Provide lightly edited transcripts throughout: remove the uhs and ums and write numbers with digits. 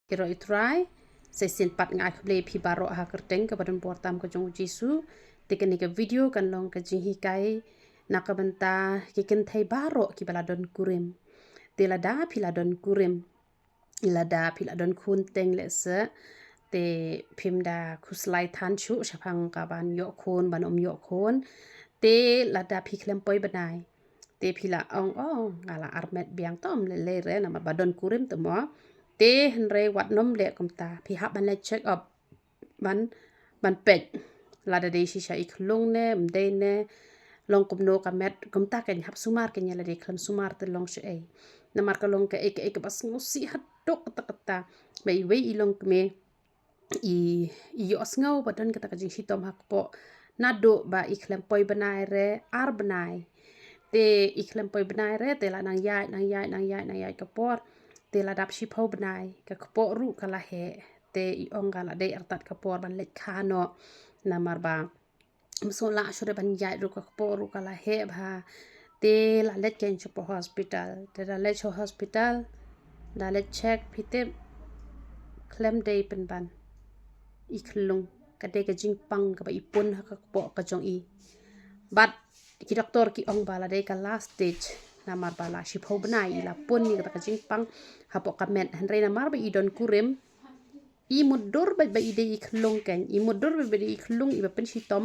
Kira itrai se sin pat ngai khle phi baro ha kerteng ke badan portam ke jong jisu teknik ke video kan long ke jing hikai nak benta ki ken thai baro ki baladon kurim te lada philadon kurim lada philadon khun teng le se te phimda khuslai than chu shaphang ka ban yo khon ban yo khon te lada phi klem poi banai te phila ong ngala armet biang tom le re na ma badon kurim to mo te henre wat nom le komta phi hab ban le check up ban pet lada de shisha ik lung ne mde ne long kum no ka met komta ken hab sumar ken yala de klem sumar te long she ai na mar ka long ka ek bas ngosi hat tok ta bai we ilong me i yo asngau badan kata ka jing hitom hak po nado ba iklem poi banai re ar banai te iklem poi banai re te la nang yai kapor te la dap shi phau banai ka kapor ru kala he te I ong kala de artat kapor ban lek khano na marba so la shure ban yai ru ka kapor ru kala he bha te la let ken cho hospital te la let cho hospital da let check phite klem day pen ban iklung ka de ka jing pang ka ba ipun ha ka po ka jong I bat ki doktor ki ong bala de ka last stage na mar bala shi phau banai la pun ni ka jing pang ha po ka met han re na mar ba I don kurim I mudur ba ide iklung ken I mudur ba iklung I ba pen shi tom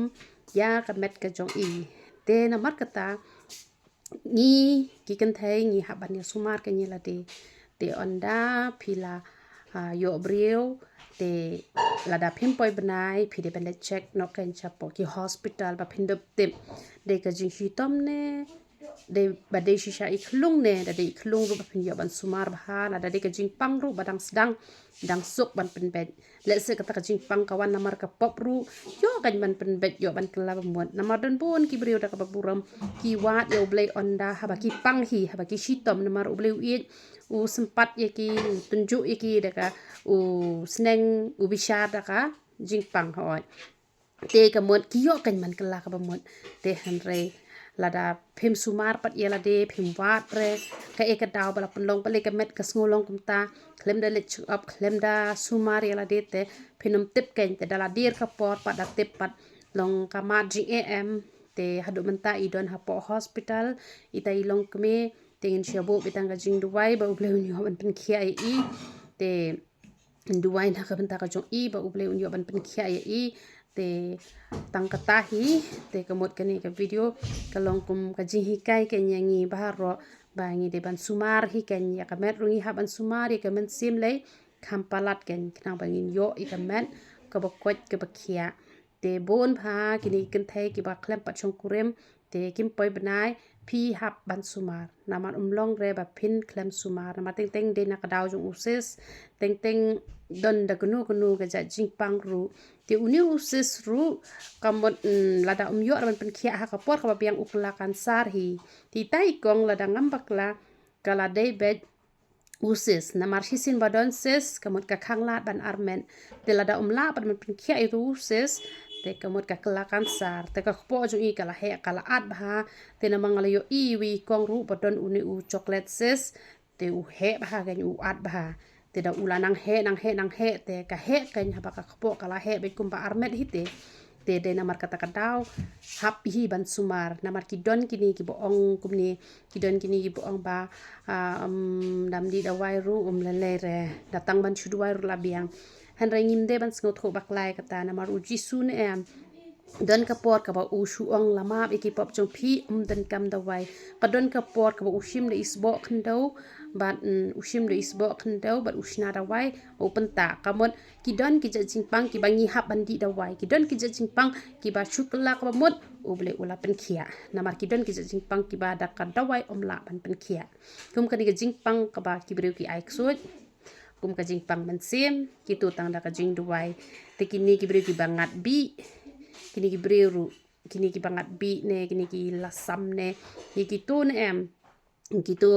ya ka met ka jong I te na mar kata ni ki kan thai ni ha ban ya sumar ka ni la te onda phila yo brio te lada phim poi banai phi de ban le check no ken chapo ki hospital ba phin dop tip de ka jing shi tom ne de ba de shisha iklung ne da de iklung ru ba phin yo ban sumar ba la da de ka jing pang ru ba dang suk ban pen bet le se ka ta jing pang kawan namar ka pop ru yo kan ban pen bet yo ban kala ba mon namar don bon ki brio da ka ba buram ki wat yo blay onda ha ba ki pang hi ha ba ki shi tom namar u blay u sempat ye ki tunjuk ye ki da ka u sneng u bisha da ka jing pang hoi te ka mon ki yo kan man kala ka ba mon te hanre lada phim sumar pat yela de phim wat re ka ek daw bala penlong bale ka met ka ngolong kumta klem da le check up klem da sumar yela de te phinum tip ken te dala dir ka pot pat da tip pat long ka ma GAM te hadu menta I don ha po hospital ita I long kme tingin siya bo bitang ka jing duwai ba uble unyo ban pen khia I te duwai na ka benta ka jong I ba uble unyo ban pen khia I te tang katahi te kamot kani ka video kalong kum ka jing hikai ke nyangi baharo bangi de ban sumar hi ken ya kamet rungi ha ban sumar ya kamen sim le kampalat ken knang bangin yo I kamet ka bakwat ka bakhia te bon pha kini ken thai ki ba klem pat chong kurem te kim poi banai phi hap ban sumar naman umlong re ba phin klem sumar nama teng de na ka daw jong usis teng don da gnu ka ja jing pang ru te uni usis ru kamot lada yo ban pen khia ha ka por ka ba biang ukla kan sar hi ti tai kong lada ngambak la kala de bet usis na marhisin badon ses kamot ka khanglat ban armen te lada la ban pen khia I usis te kamot ka kelakan sar te ka po jo I kala he kala at bha te na mangala yo I wi kong ru badon uni u chocolate ses te u he bha ga u at bha te da ula nang he te ka he kan ha ba ka po kala he be kum ba armet hi te de namar kata kadaw hap hi ban sumar namar ki don kini ki bo ong kumni ki don kini ki bo ong ba dam di da wai ru le re datang ban chudu wai ru la biang han rengim de ban sngot ho baklai kata namar uji sun em don ka por ka ba ushu ong lama iki pop jong phi dan kam da wai ka don ka por ka ba ushim de isbo khndo bat ushim de isbo khndo bat ushna da wai open ta kamot ki don ki jing pang ki bangi hap bandi da wai ki don ki jing pang ki ba chukla ka ba mot uble ula pen khia namar ki don ki jing pang ki ba da ka da wai omla ban pen khia kum ka ni jing pang ka ba ki breu ki ai ksut kum ka jing pang ban sim ki tu tang da ka jing duwai te kini ki breu ki bangat bi kini ki breru kini ki bangat bi ne kini ki lasam ne ki tu ne em ki tu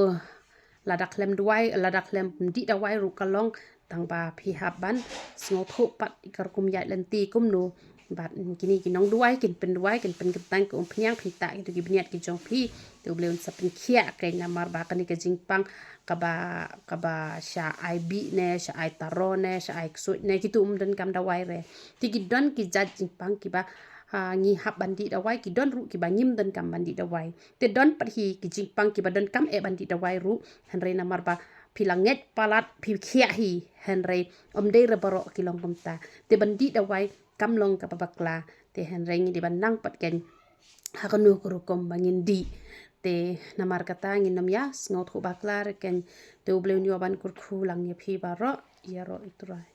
ladak lem duai ladak lem di da wai ru kalong tang ba phi haban sngo tho pat ikar kum yai lenti kum no bat kini kinong duai kin kentang ke umpiang pita itu gibniat ki jongpi tu beliun sapin kia kai namar ba kani ke jingpang kaba sha ai bi ne sha ai taro ne sha ai ksut ne kitu dan kam dawai re ti don ki jat jingpang ki ba ngi hap bandi dawai ki don ru ki ba nyim dan kam bandi dawai te don pat hi ki jingpang ki ba don kam bandi dawai ru henre namar ba pilanget palat pi kia hi henre omdei rebaro ki long komta te bandi dawai kam long ka babakla te henre ngi di bandang pat ken hakanu kurukom bangin di te namar kata ngin nom ya ngot ko baklar ken te ubleun yoban kurku lang ye pi baro ya ro itrai